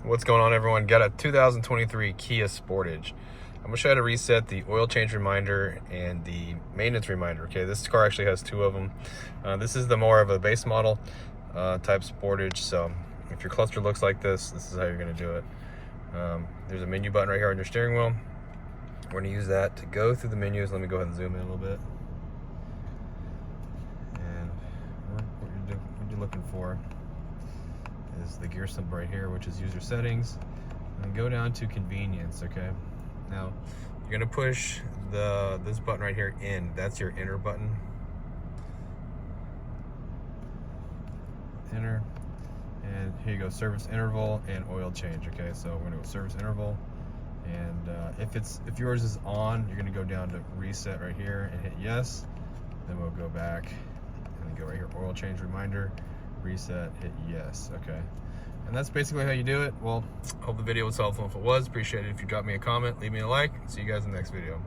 What's going on, everyone? Got a 2023 Kia Sportage. I'm gonna show you how to reset the oil change reminder and the maintenance reminder. Okay, this car actually has two of them. This is the more of a base model type Sportage. So if your cluster looks like this is how you're gonna do it. There's a menu button right here on your steering wheel. We're gonna use that to go through the menus. Let me go ahead and zoom in a little bit. And what you're looking for is the gear sub right here, which is user settings, and go down to convenience. Okay, now you're gonna push this button right here in. That's your enter button. Enter, and here you go, service interval and oil change. Okay, so we're gonna go service interval, and if yours is on, you're gonna go down to reset right here and hit yes. Then we'll go back and then go right here, oil change reminder, reset, hit yes. Okay, and that's basically how you do it. Well, hope the video was helpful. If it was, appreciate it if you drop me a comment, leave me a like. See you guys in the next video.